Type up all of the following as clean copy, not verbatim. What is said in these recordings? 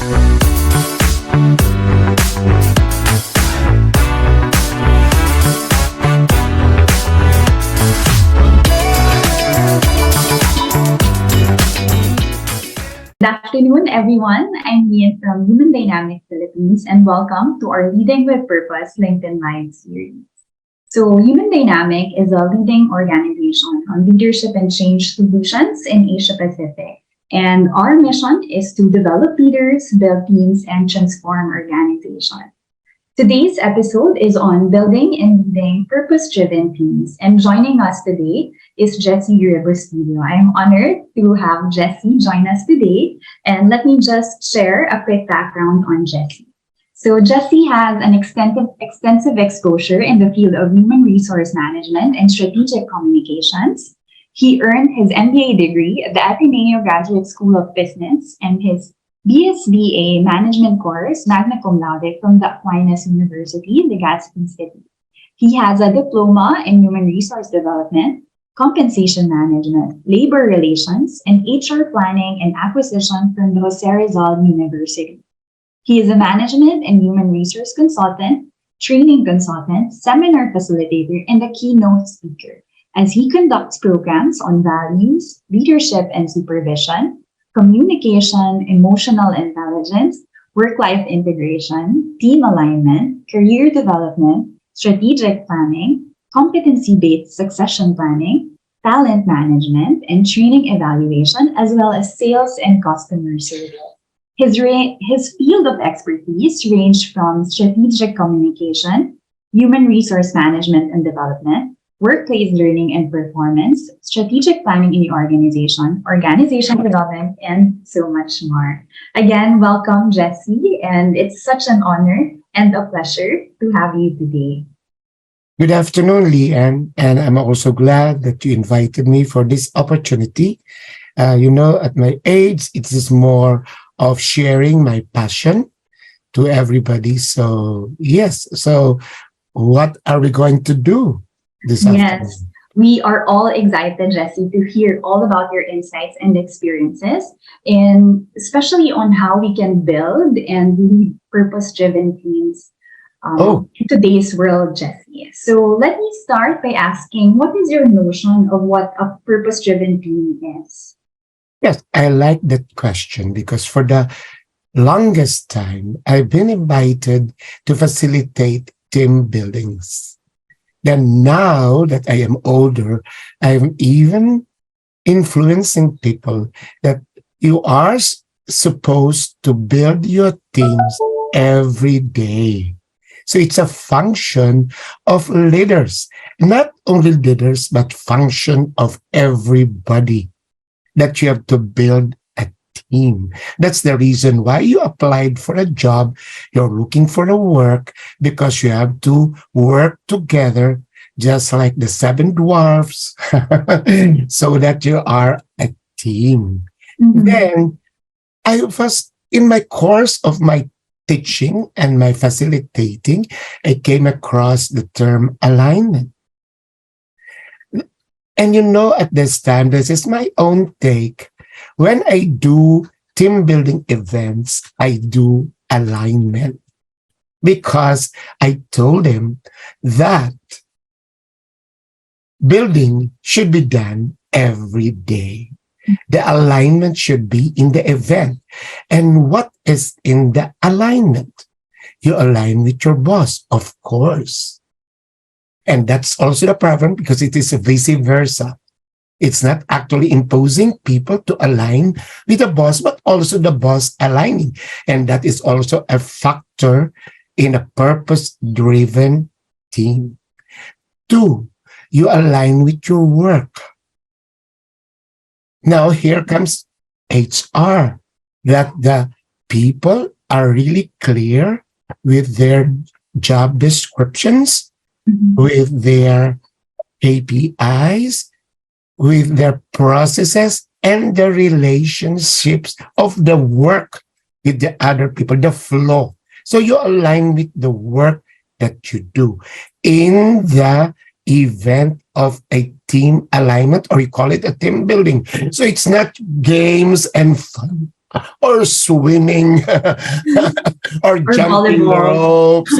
Good afternoon, everyone. I'm Ian from Human Dynamics Philippines, and welcome to our Leading with Purpose LinkedIn Live series. So, Human Dynamic is a leading organization on leadership and change solutions in Asia Pacific. And our mission is to develop leaders, build teams, and transform organizations. Today's episode is on building and leading purpose-driven teams. And joining us today is Jessie Ribostillo. I'm honored to have Jessie join us today. And let me just share a quick background on Jessie. So Jessie has an extensive exposure in the field of human resource management and strategic communications. He earned his MBA degree at the Ateneo Graduate School of Business and his BSBA Management course, magna cum laude, from the Aquinas University, Legazpi City. He has a diploma in human resource development, compensation management, labor relations, and HR planning and acquisition from the Jose Rizal University. He is a management and human resource consultant, training consultant, seminar facilitator, and a keynote speaker as he conducts programs on values, leadership and supervision, communication, emotional intelligence, work-life integration, team alignment, career development, strategic planning, competency-based succession planning, talent management, and training evaluation, as well as sales and customer service. His field of expertise range from strategic communication, human resource management and development, workplace learning and performance, strategic planning in the organization development, and so much more. Again, welcome, Jessie, and it's such an honor and a pleasure to have you today. Good afternoon, Leanne, and I'm also glad that you invited me for this opportunity. At my age, it is more of sharing my passion to everybody. So, yes. So, what are we going to do this afternoon? Yes, we are all excited, Jessie, to hear all about your insights and experiences, and especially on how we can build and lead purpose-driven teams in today's world, Jessie. So let me start by asking, what is your notion of what a purpose-driven team is? Yes, I like that question because for the longest time, I've been invited to facilitate team buildings. Then now that I am older, I'm even influencing people that you are supposed to build your teams every day. So it's a function of leaders, not only leaders, but function of everybody that you have to build a team. That's the reason why you applied for a job. You're looking for a work because you have to work together, just like the seven dwarfs, so that you are a team. Mm-hmm. Then I was in my course of my teaching and my facilitating, I came across the term alignment. And at this time, this is my own take. When I do team building events, I do alignment because I told them that building should be done every day. The alignment should be in the event. And what is in the alignment? You align with your boss, of course. And that's also the problem because it is vice versa. It's not actually imposing people to align with the boss, but also the boss aligning. And that is also a factor in a purpose-driven team. 2, you align with your work. Now, here comes HR, that the people are really clear with their job descriptions, with their KPIs, with their processes, and the relationships of the work with the other people, the flow. So you align with the work that you do in the event of a team alignment, or you call it a team building. So it's not games and fun. or swimming or Or jumping the volleyball. ropes.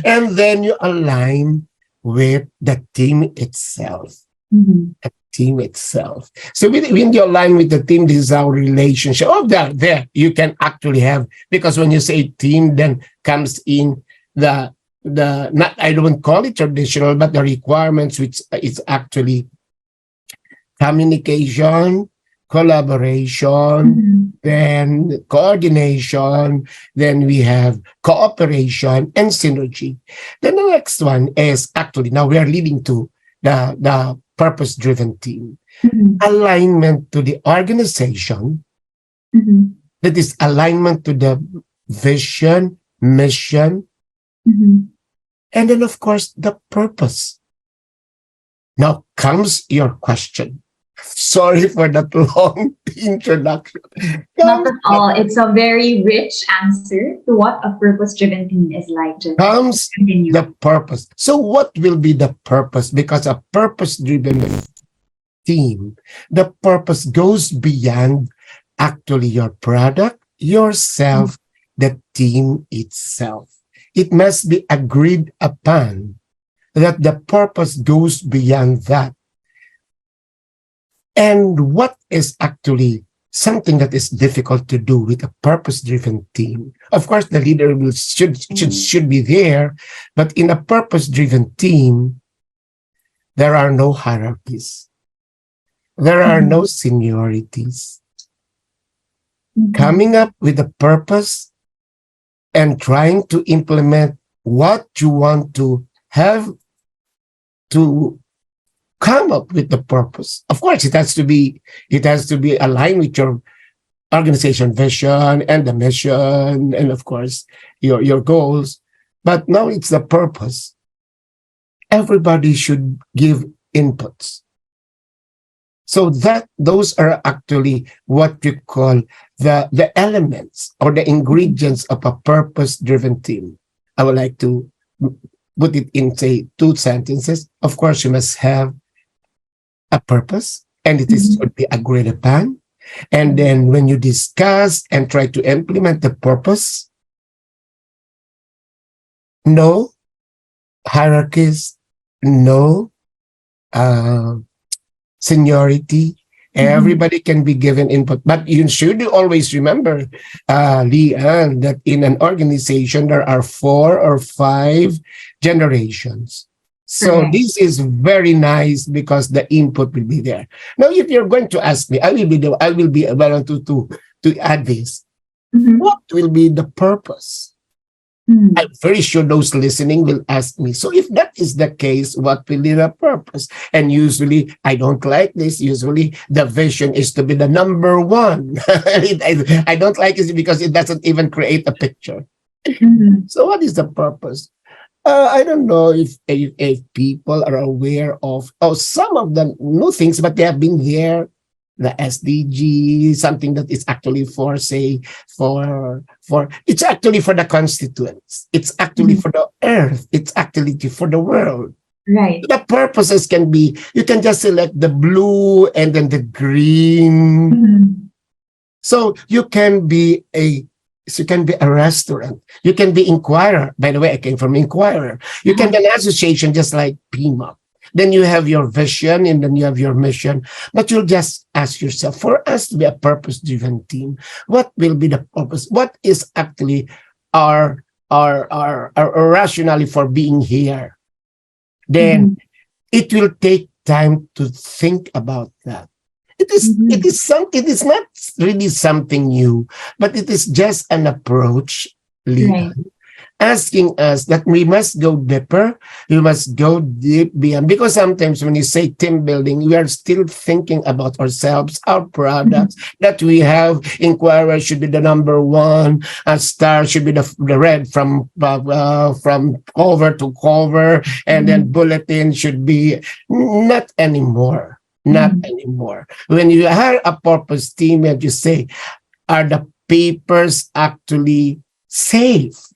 And then you align with the team itself. Mhm. Team itself. So when you align with the team, this is our relationship. Oh, there you can actually have, because when you say team, then comes in the not, I don't call it traditional, but the requirements, which is actually communication, collaboration, Mhm. then coordination, then we have cooperation and synergy. Then the next one is actually, now we are leading to the purpose driven team. Mhm. Alignment to the organization, Mhm. that is alignment to the vision, mission, Mhm. and then of course the purpose. Now comes your question. Sorry for that long introduction. Not Comes at all. It's a very rich answer to what a purpose-driven team is like, Jess. comes Continue. the purpose. So what will be the purpose? Because a purpose-driven team, the purpose goes beyond actually your product, yourself, the team itself. It must be agreed upon that the purpose goes beyond that. And what is actually something that is difficult to do with a purpose-driven team? Of course, the leader should be there, but in a purpose-driven team, there are no hierarchies. There are no Mhm. seniorities. Mhm. Coming up with a purpose and trying to implement what you want to have to come up with the purpose. Of course, it has to be aligned with your organization vision and the mission, and of course your goals. But now it's the purpose. Everybody should give inputs. So that those are actually what we call the elements or the ingredients of a purpose-driven team. I would like to put it in, say, two sentences. Of course, you must have a purpose, and it is Mhm. should be agreed upon. And Right. then when you discuss and try to implement the purpose, no hierarchies, no uh, seniority. Mhm. Everybody can be given input, but you should always remember, Leanne, that in an organization there are 4 or 5 generations. So Correct. this is very nice because the input will be there. Now, if you're going to ask me, I will be able to add this. What Mhm. will be the purpose? I'm Mhm. very sure those listening will ask me, so if that is the case, what will be the purpose? And usually, I don't like this. Usually, the vision is to be the number one. I don't like it because it doesn't even create a picture. Mhm. So, what is the purpose? I don't know if people are aware of some of the new things, but they have been there. The SDG, something that is actually for, say, for it's actually for the constituents. It's actually Mhm. for the earth. It's actually for the world. Right. The purposes can be, you can just select the blue and then the green, Mhm. so you can be a restaurant. You can be Inquirer. By the way, I came from Inquirer. You can be an association just like PMA. Then you have your vision and then you have your mission. But you'll just ask yourself, for us to be a purpose-driven team, what will be the purpose? What is actually our our rationale for being here? Then Mhm. it will take time to think about that. Mhm. It is not really something new, but it is just an approach, Leah, Right. asking us that we must go deeper, we must go deep beyond. Because sometimes when you say team building, we are still thinking about ourselves, our products Mhm. that we have. Inquirer should be the number one, a star should be the red from cover to cover, and then Mhm. bulletin should be not anymore. Not Mhm. anymore. When you hire a purpose team and you say, are the papers actually safe?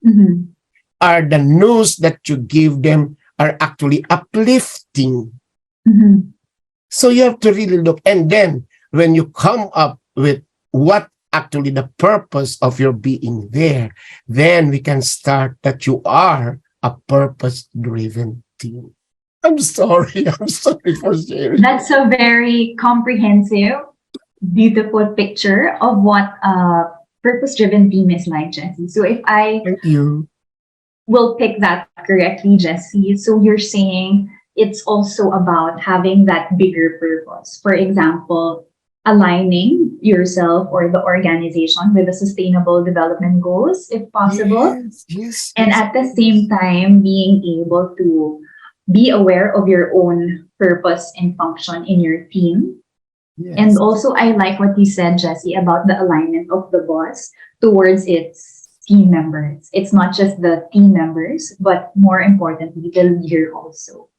Mhm. Are the news that you give them are actually uplifting? Mhm. So you have to really look. And then when you come up with what actually the purpose of your being there, then we can start that you are a purpose-driven team. I'm sorry. I'm sorry for sharing. That's a very comprehensive, beautiful picture of what a purpose-driven team is like, Jessie. So if I Thank you. will pick that correctly, Jessie, so you're saying it's also about having that bigger purpose. For example, aligning yourself or the organization with the sustainable development goals, if possible, Yes, yes, and yes, at the same yes. time being able to be aware of your own purpose and function in your team. And Yes. also, I like what you said, Jesse, about the alignment of the boss towards its team members. It's not just the team members, but more importantly, the leader also.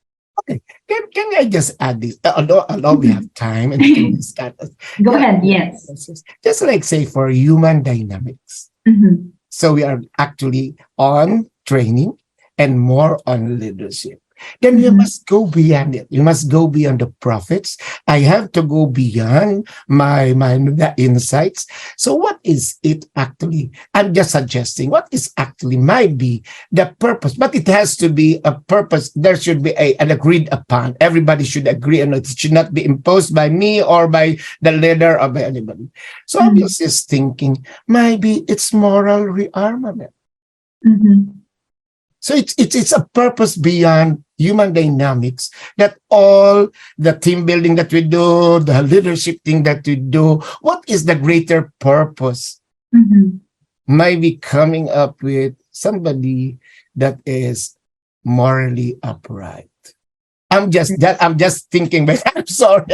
Okay. Can I just add this? Although we have time and we can discuss. Go Yeah, ahead, yeah, yes. yes, yes. Just like say for human dynamics. Mhm. So we are actually on training and more on leadership. Then you Mhm. must go beyond it. You must go beyond the profits. I have to go beyond my the insights. So what is it actually? I'm just suggesting what is actually might be the purpose, but it has to be a purpose. There should be an agreed upon. Everybody should agree on it. It should not be imposed by me or by the leader or by anybody. So I'm Mhm. just thinking maybe it's moral rearmament. Mhm. So it's a purpose beyond human dynamics that all the team building that we do, the leadership thing that we do, what is the greater purpose? Mhm. Maybe coming up with somebody that is morally upright. I'm just thinking, but I'm sorry,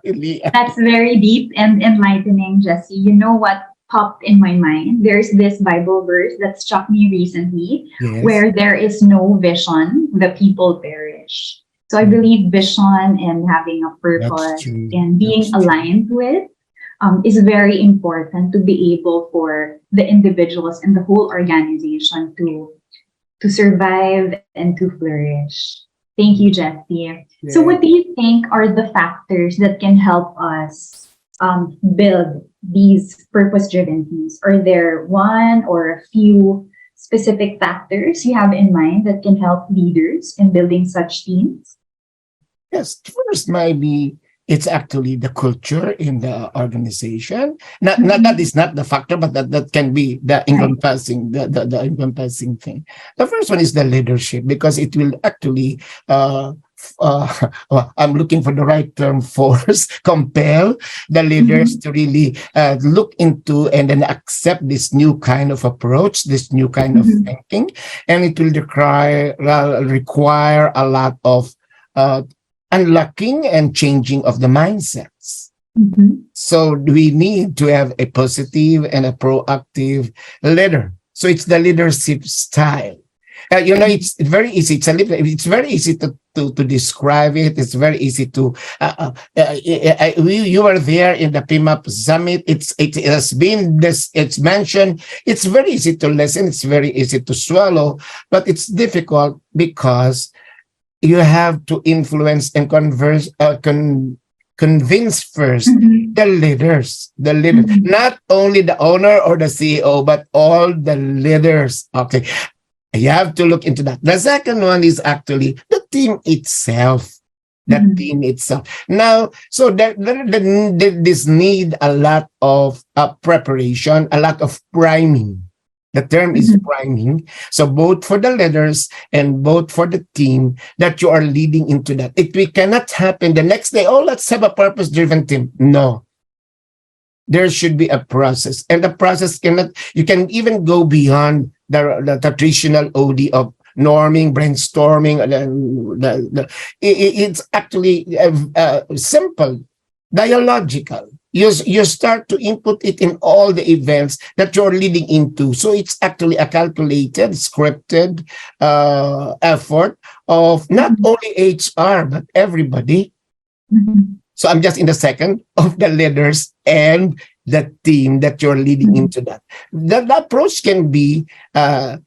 Leah. That's very deep and enlightening, Jesse. You know what popped in my mind? There's this Bible verse that struck me recently Yes, where there is no vision, the people perish. So I mm, believe vision and having a that's purpose true. and being That's true. aligned with is very important to be able for the individuals and the whole organization to survive and to flourish. Thank you, Jessie. So, Yeah. what do you think are the factors that can help us build these purpose driven teams? Are there one or a few specific factors you have in mind that can help leaders in building such teams? Yes, first maybe it's actually the culture in the organization. Not that Mhm. is not the factor, but that can be the Right. encompassing the encompassing thing. The first one is the leadership because it will actually well, I'm looking for the right term force compel the leaders Mhm. to really look into and then accept this new kind of approach, this new kind of Mhm. thinking, and it will require a lot of uh, unlocking and changing of the mindsets. Mhm. So we need to have a positive and a proactive leader. So it's the leadership style. It's very easy. It's very easy to describe it. It's very easy to. You were there in the PMAP summit. It has been this. It's mentioned. It's very easy to listen. It's very easy to swallow, but it's difficult because you have to influence and convince first Mhm. the leaders, Mhm. not only the owner or the CEO, but all the leaders. Okay, you have to look into that. The second one is actually the team itself. That Mhm. team itself. Now, so this need a lot of preparation, a lot of priming. The term is Mhm. priming. So both for the leaders and both for the team that you are leading into that. We cannot happen the next day. Oh, let's have a purpose-driven team. No, there should be a process, and the process cannot. You can even go beyond the traditional OD of norming, brainstorming. It's actually simple, dialogical. You start to input it in all the events that you're leading into. So it's actually a calculated, scripted effort of not Mhm. only HR but everybody. Mhm. So I'm just in the second of the leaders and the team that you're leading Mhm. into that. The approach can be at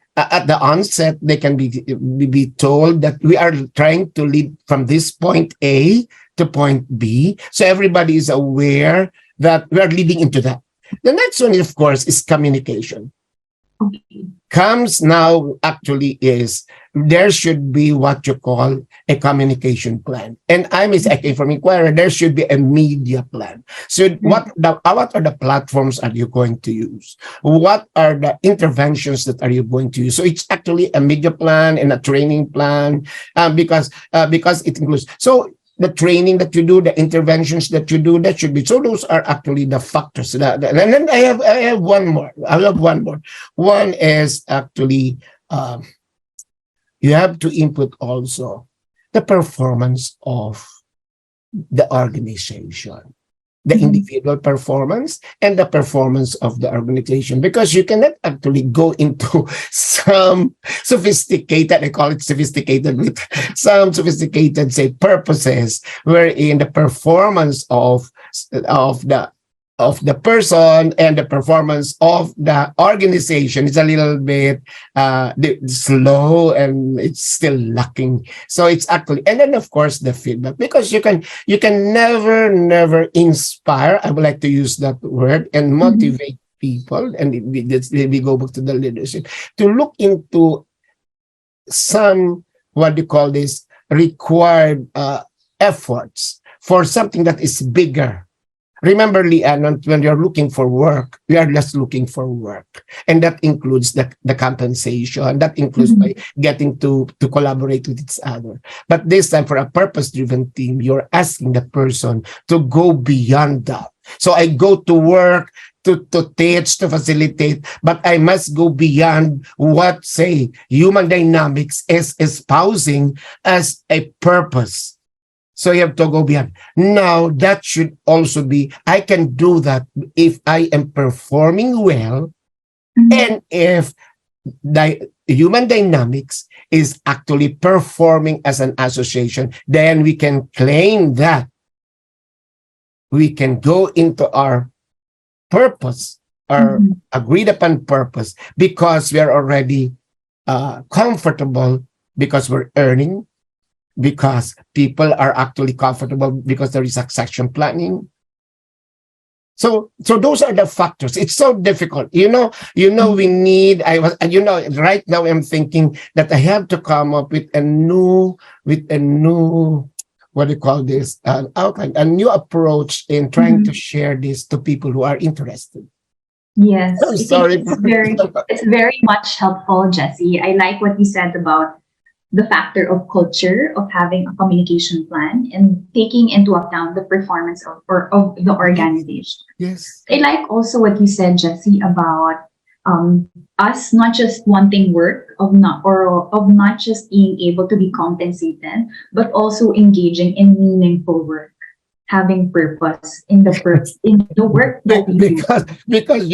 the onset, they can be told that we are trying to lead from this point A to point B. So everybody is aware that we are leading into that. The next one, of course, is communication. Okay. Comes now actually is there should be what you call a communication plan. And I'm exactly from Inquirer, there should be a media plan. So what are the platforms are you going to use? What are the interventions that are you going to use? So it's actually a media plan and a training plan, because it includes so the training that you do, the interventions that you do, that should be. So those are actually the factors. And then I have one more. I have one more. One is actually you have to input also the performance of the organization, the individual performance and the performance of the organization, because you cannot actually go into some sophisticated, I call it sophisticated, with some sophisticated, say, purposes, wherein the performance of the person and the performance of the organization is a little bit slow and it's still lacking. So it's actually, and then of course the feedback, because you can never inspire, I would like to use that word, and motivate people, and we go back to the leadership to look into some, what do you call this, required efforts for something that is bigger. Remember, Leanne, when you're looking for work, we are just looking for work. And that includes the compensation. That includes by getting to collaborate with each other. But this time, for a purpose-driven team, you're asking the person to go beyond that. So I go to work to teach, to facilitate, but I must go beyond what, say, human dynamics is espousing as a purpose. So you have to go beyond. Now, that should also be, I can do that if I am performing well, and if the human dynamics is actually performing as an association, then we can claim that we can go into our purpose, our agreed upon purpose, because we are already comfortable, because we're earning, because people are actually comfortable, because there is succession planning. So those are the factors. It's so difficult. We need, right now I'm thinking that I have to come up with a new, what do you call this, outline, a new approach in trying to share this to people who are interested. Yes, I'm I think sorry. it's very much helpful, Jesse. I like what you said about the factor of culture of having a communication plan and taking into account the performance of the organization. Yes. I like also what you said, Jesse, about us not just wanting work of not just being able to be compensated, but also engaging in meaningful work, having purpose in the work that we do. Because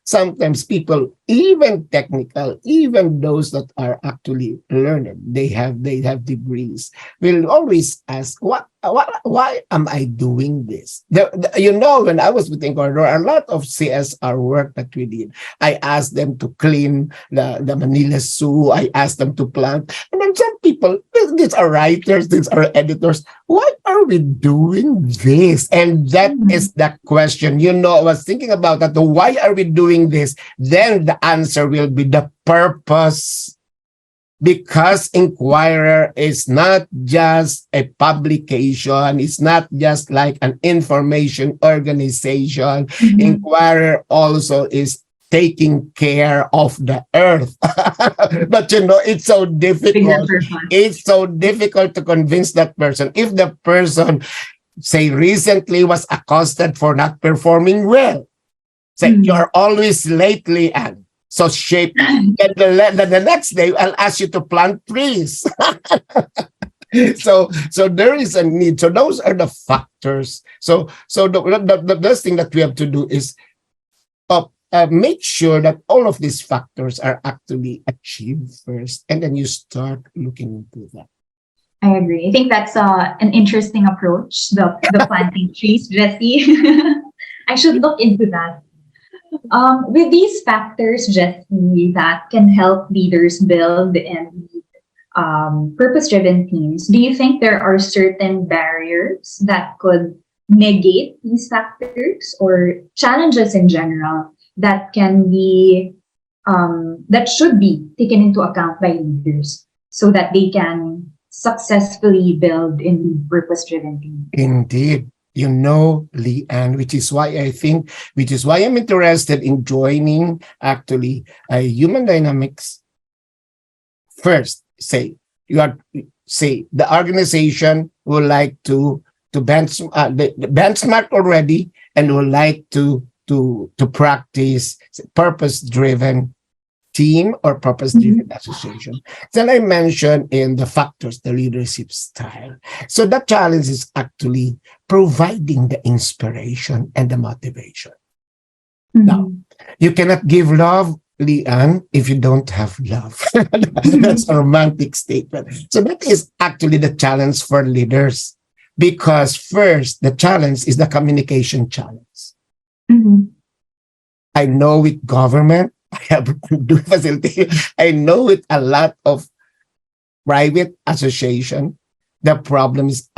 sometimes people, even technical, even those that are actually learned, they have degrees, will always ask, why am I doing this? When I was with Inquirer, there are a lot of CSR work that we did. I asked them to clean the Manila Zoo. I asked them to plant. And then some people, these are writers, these are editors. Why are we doing this? And that is the question. I was thinking about that. Why are we doing this? Then the answer will be the purpose. Because Inquirer is not just a publication, it's not just like an information organization. Inquirer also is taking care of the earth. But it's so difficult. It's so difficult to convince that person. If the person, say, recently was accosted for not performing well, say, you're always lately, and so shape. Then the next day, I'll ask you to plant trees. So there is a need. So those are the factors. So the best thing that we have to do is make sure that all of these factors are actually achieved first, and then you start looking into that. I agree. I think that's an interesting approach, the planting trees, Jesse. I should look into that. With these factors, Jesse, that can help leaders build and lead purpose-driven teams, do you think there are certain barriers that could negate these factors or challenges in general that can be that should be taken into account by leaders so that they can successfully build and lead purpose-driven teams. Indeed. You know, Leanne, which is why I'm interested in joining actually a human dynamics first. You are say the organization would like to the benchmark already and would like to practice purpose driven team or purpose driven association. Then I mentioned in the factors the leadership style. So the challenge is actually providing the inspiration and the motivation. Now, you cannot give love, Leanne, if you don't have love. That's a romantic statement. So that is actually the challenge for leaders. Because first, the challenge is the communication challenge. Mhm. I know with government, I have to do facility. I know with a lot of private association, the problem is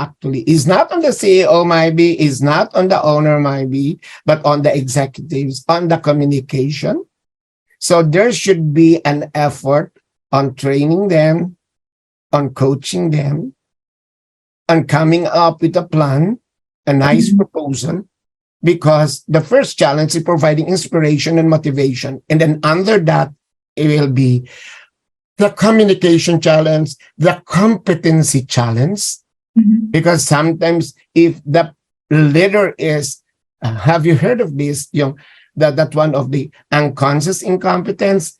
not on the CEO maybe, is not on the owner maybe, but on the executives, on the communication. So there should be an effort on training them, on coaching them, on coming up with a plan, a nice proposal, because the first challenge is providing inspiration and motivation. And then under that, it will be the communication challenge, the competency challenge, because sometimes if the leader is, have you heard of this? That one of the unconscious incompetence,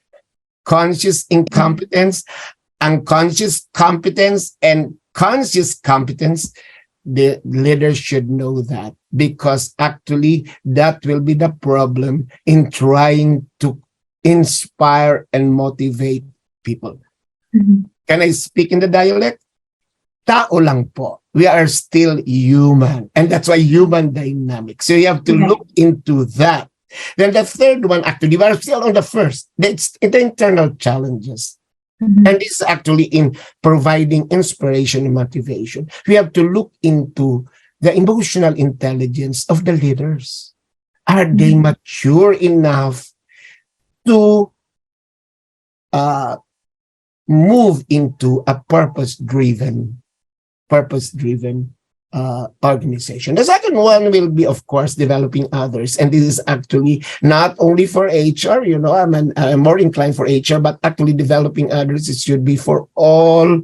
conscious incompetence, unconscious competence, and conscious competence. The leader should know that, because actually that will be the problem in trying to inspire and motivate people. Can I speak in the dialect? Tao lang po. We are still human. And that's why human dynamics. So you have to look into that. Then the third one, actually, we are still on the first. It's the internal challenges. And this is actually in providing inspiration and motivation. We have to look into the emotional intelligence of the leaders. Are they mature enough to move into a purpose-driven organization? The second one will be, of course, developing others. And this is actually not only for HR, I'm more inclined for HR, but actually developing others, it should be for all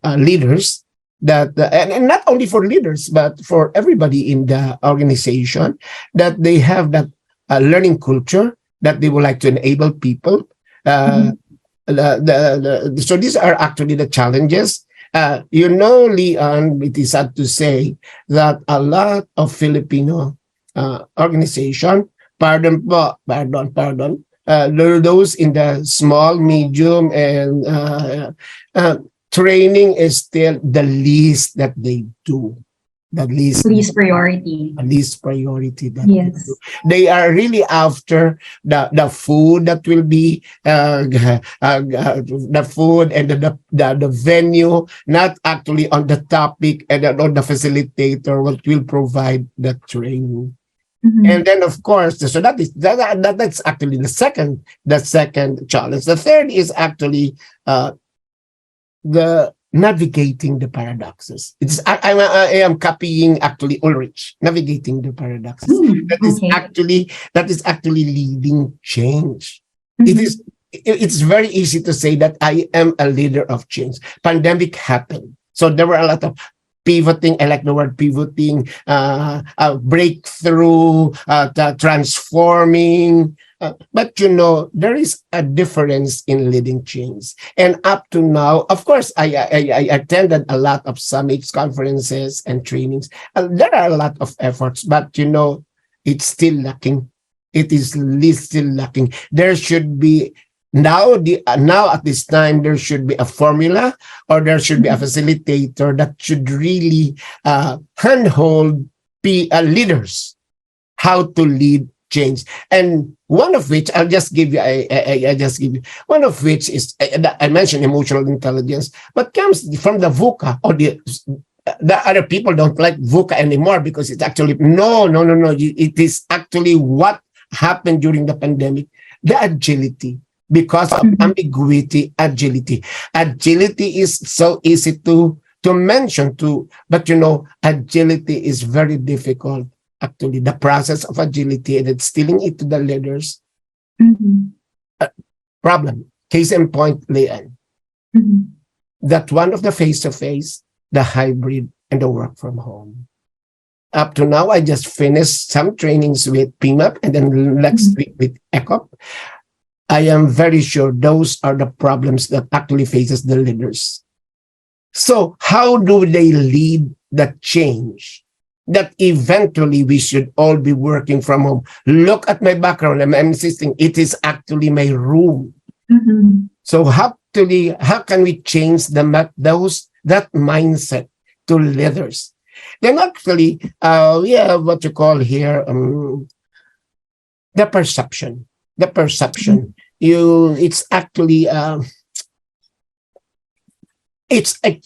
leaders, and not only for leaders, but for everybody in the organization, that they have that learning culture, that they would like to enable people. So these are actually the challenges. Leon, it is sad to say that a lot of Filipino organization, pardon, those in the small, medium, and training is still the least that they do. Least priority. Least priority that Yes. they are really after the food that will be the food and the venue, not actually on the topic and on the facilitator what will provide the training. And then of course, so that's actually the second challenge. The third is actually the navigating the paradoxes. I am copying actually Ulrich, navigating the paradoxes. That is actually leading change. It's very easy to say that I am a leader of change. Pandemic happened, so there were a lot of pivoting. I like the word pivoting, breakthrough, transforming. But there is a difference in leading change. And up to now, of course, I attended a lot of summits, conferences, and trainings. There are a lot of efforts, but it's still lacking. It is still lacking. There should be now at this time there should be a formula, or there should be a facilitator that should really handhold leaders how to lead change. And one of which I'll just give you, one of which is, I mentioned emotional intelligence, but comes from the VUCA, or the the other people don't like VUCA anymore because it's actually no. It is actually what happened during the pandemic. The agility, because of Mhm. ambiguity, agility. Agility is so easy to mention to, but agility is very difficult. Actually, the process of agility and instilling it to the leaders, Mhm. problem. Case in point, Leanne, Mhm. that one of the face-to-face, the hybrid, and the work from home. Up to now, I just finished some trainings with PMAP and then next Mhm. week with ECOP. I am very sure those are the problems that actually faces the leaders. So how do they lead the change that eventually we should all be working from home? Look at my background. I'm insisting it is actually my room. Mhm. So how can we change that mindset to leaders? Then actually, we have what you call here the perception. The Mhm. perception. It's actually it's a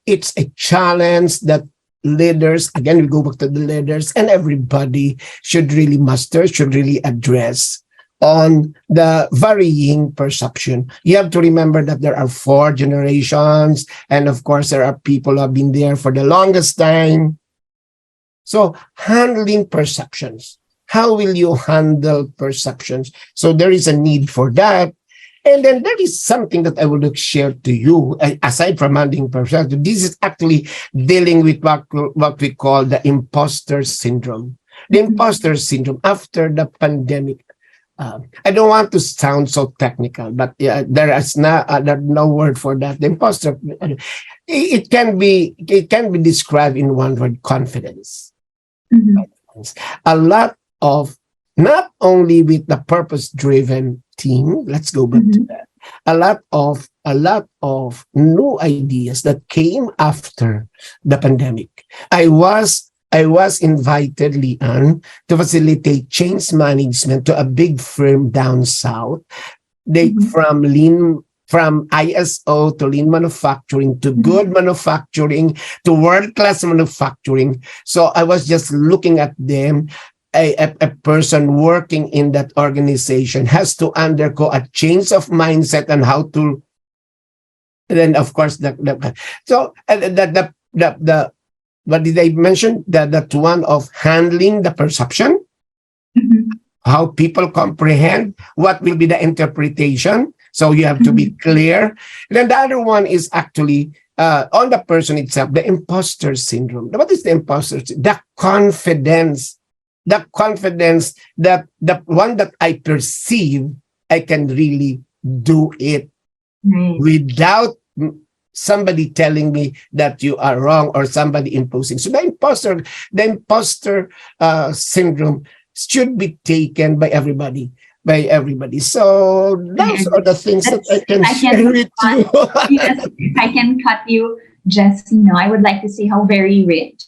it's a challenge that leaders, again, we go back to the leaders, and everybody should really master, should really address on the varying perception. You have to remember that there are four generations, and of course, there are people who have been there for the longest time. So, handling perceptions. How will you handle perceptions? So, there is a need for that. And then there is something that I would share to you, aside from handling perception. This is actually dealing with what we call the imposter syndrome. The Mhm. imposter syndrome after the pandemic. I don't want to sound so technical, but yeah, there's no word for that. The imposter, it can be described in one word: confidence. Mhm. A lot of, not only with the purpose driven team, let's go back to Mhm. that, a lot of new ideas that came after the pandemic. I was invited, Leanne, to facilitate change management to a big firm down south. They Mhm. from ISO to lean manufacturing to good Mhm. manufacturing to world class manufacturing. So I was just looking at them. A person working in that organization has to undergo a change of mindset and how to. And then of course the what did I mention, that one of handling the perception, Mhm. how people comprehend, what will be the interpretation. So you have to be Mhm. clear. And then the other one is actually on the person itself, the imposter syndrome. What is the imposter? The confidence that the one that I perceive, I can really do it Right. without somebody telling me that you are wrong or somebody imposing. So the imposter syndrome should be taken by everybody. By everybody. So I those are agree. the things that I That's can if I can share with cut, you. yes, if I can cut you, Jesse, I would like to say how very rich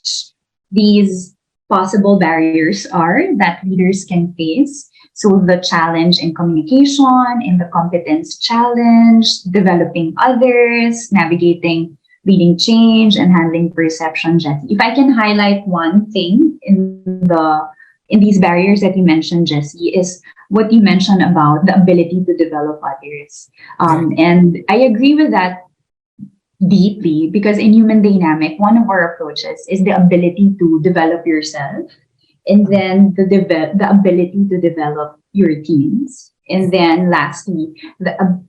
these possible barriers are that leaders can face. So the challenge in communication, in the competence challenge, developing others, navigating leading change and handling perception, Jesse. If I can highlight one thing in these barriers that you mentioned, Jesse, is what you mentioned about the ability to develop others. Yeah. And I agree with that deeply because in human dynamic, one of our approaches is the ability to develop yourself and then the ability to develop your teams. And then lastly,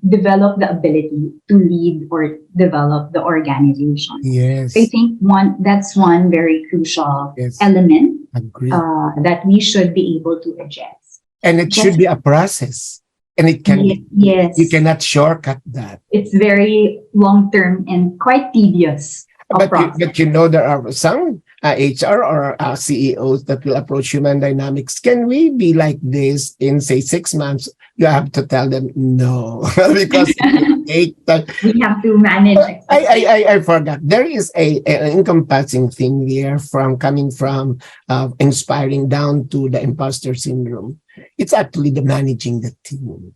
develop the ability to lead or develop the organization. So I Yes. think that's one very crucial Yes. element Agree. that we should be able to address. And it should Just be a process. And it can be, you yes, cannot shortcut that. it's very long term and quite tedious a process. But there are some HR or CEOs that will approach human dynamics. Can we be like this in say 6 months? You have to tell them no because it will take time. We have to manage expectations. I forgot. There is an encompassing thing here from coming from inspiring down to the imposter syndrome. It's actually the managing the team.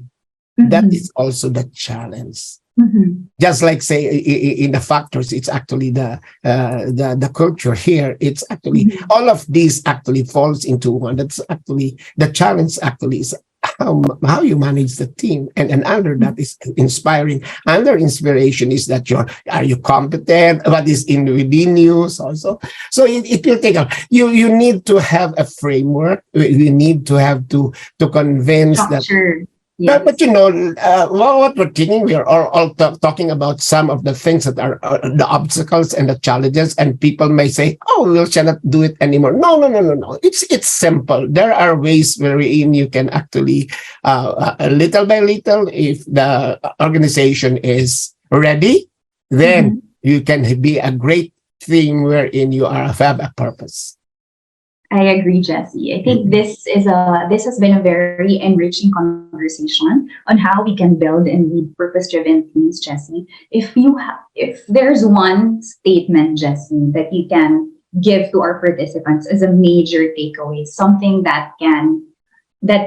That Mhm. is also the challenge. Mhm. Just like say in the factors, it's actually the culture here. It's actually Mhm. all of these actually falls into one. That's actually the challenge. Actually, is how you manage the team, and under that is inspiring. Under inspiration is that are you competent? What is in within you also? So it will take up. You need to have a framework. You need to have to convince that. Structure. But Yes. you know, what we're thinking, we are all talking about some of the things that are the obstacles and the challenges, and people may say, "Oh, we shall not do it anymore." No, no, no, no, no. It's simple. There are ways wherein you can actually, little by little, if the organization is ready, then Mhm. you can be a great thing wherein you are have a purpose. I agree, Jesse. I think Mm. this has been a very enriching conversation on how we can build and lead purpose-driven teams, Jesse. If there's one statement, Jesse, that you can give to our participants as a major takeaway, something that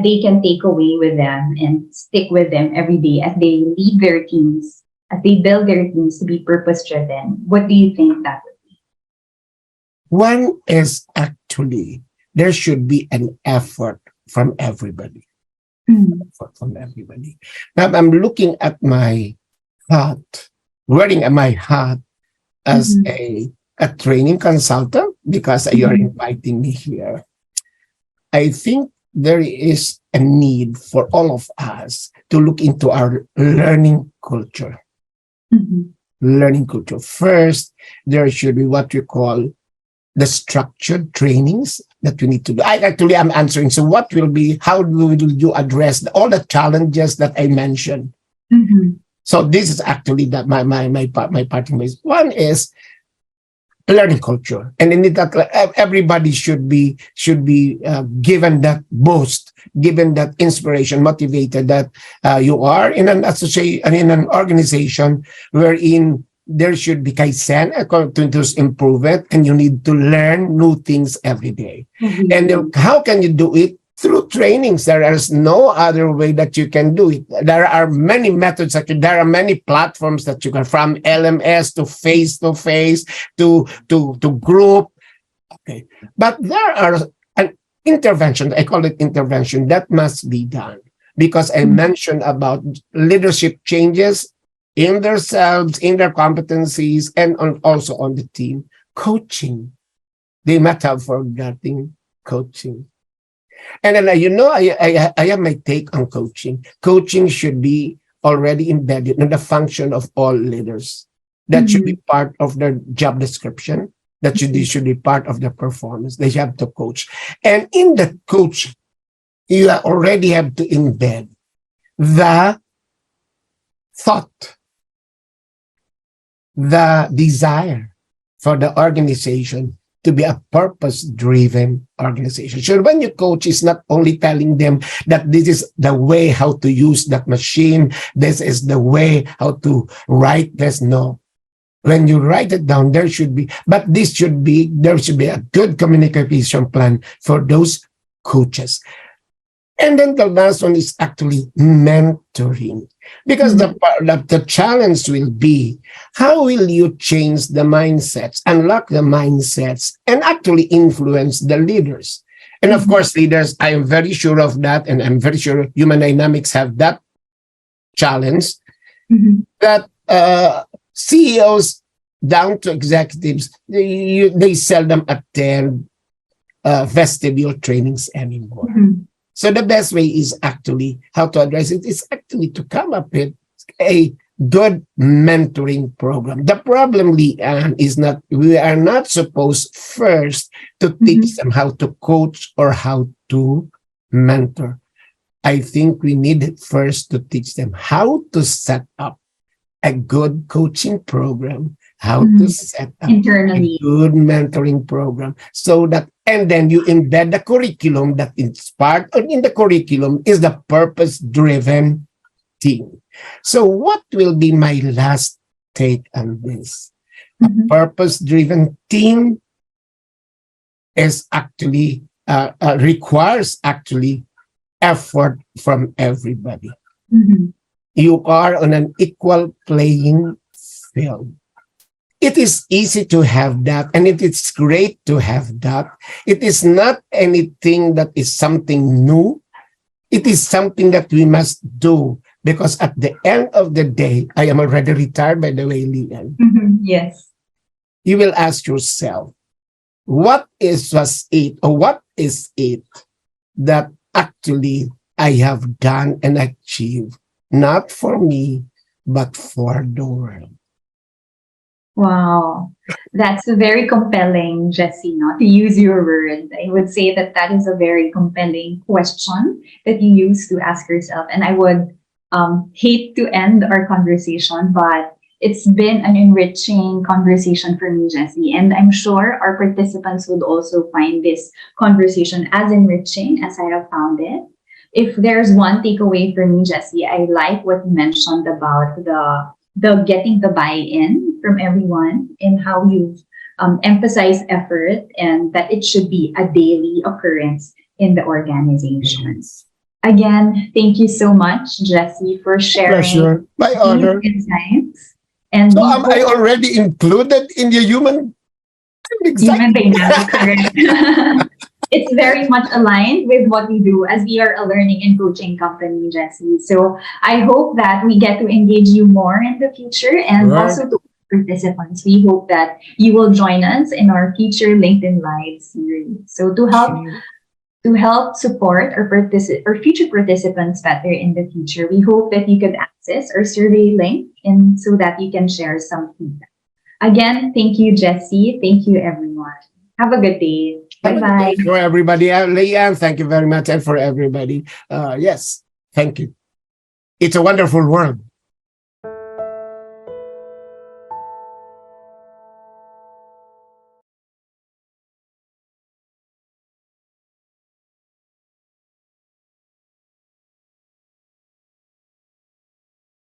they can take away with them and stick with them every day as they lead their teams, as they build their teams to be purpose-driven, what do you think that One is actually there should be an effort from everybody. would be? From everybody. Now I'm looking at my hat, wearing my hat as Mm-hmm. a training consultant because you are Mm-hmm. inviting me here. I think there is a need for all of us to look into our learning culture. Mm-hmm. Learning culture. First, there should be what we call the structured trainings that we need to do. I'm answering. So what will be, how will you address all the challenges that I mentioned? Mm-hmm. So this is actually that my parting ways. One is learning culture, and in that everybody should be given that boost, given that inspiration, motivated that you are in an association, in an organization wherein there should be kaizen, continuous improvement, and you need to learn new things every day. Every And day. how can you do it? Through trainings. There is no other way that you can do it. There are many methods. There are many platforms that you can, from LMS to face to group. Okay, but there are an intervention. I call it intervention that must be done because I Mm-hmm. mentioned about leadership changes in themselves, in their competencies, and also on the team. Coaching. They might have forgotten coaching. And then, I have my take on coaching. Coaching should be already embedded in the function of all leaders. That should Mm-hmm. be part of their job description. Should be part of their performance. They have to coach. And in the coach, you already have to embed the thought, the desire for the organization to be a purpose-driven organization. So when you coach, it's not only telling them that this is the way how to use that machine, this is the way how to write this. No. When you write it down, there should be a good communication plan for those coaches. And then the last one is actually mentoring. Because Mm-hmm. the challenge will be how will you change the mindsets, unlock the mindsets, and actually influence the leaders? And of Mm-hmm. course, leaders, I am very sure of that. And I'm very sure human dynamics have that challenge Mm-hmm. that CEOs down to executives, they seldom attend vestibule trainings anymore. Mm-hmm. So the best way is actually how to address it is actually to come up with a good mentoring program. The problem, Leanne, is not we are not supposed first to teach Mm-hmm. them how to coach or how to mentor. I think we need first to teach them how to set up a good coaching program, how to Mm-hmm. set up a Internally. good mentoring program so that, and then you embed the curriculum that is part of in the curriculum is the purpose driven team. So what will be my last take on this? A Mm-hmm. purpose driven team is actually requires actually effort from everybody. Mm-hmm. You are on an equal playing field. It is easy to have that, and it is great to have that. It is not anything that is something new. It is something that we must do because at the end of the day, I am already retired, by the way, Lian. Yes. You will ask yourself, was it, or what is it that actually I have done and achieved, not for me, but for the world? Wow. That's a very compelling, Jessie, no? To use your word. I would say that that is a very compelling question that you use to ask yourself. And I would hate to end our conversation, but it's been an enriching conversation for me, Jessie. And I'm sure our participants would also find this conversation as enriching as I have found it. If there's one takeaway for me, Jessie, I like what you mentioned about the getting the buy-in from everyone and how you emphasize effort and that it should be a daily occurrence in the organizations. Again, thank you so much, Jessie, for sharing Pleasure. My these honor. insights. And So we am I hope already included in the human? human Exactly. dynamic, correct? It's very much aligned with what we do as we are a learning and coaching company, Jessie. So I hope that we get to engage you more in the future and Right. also to participants. We hope that you will join us in our future LinkedIn Live series. So to help support our future participants better in the future, we hope that you could access our survey link and so that you can share some feedback. Again, thank you, Jessie. Thank you, everyone. Have a good day. Bye bye. For everybody, Leanne, thank you very much, and for everybody, yes, thank you. It's a wonderful world.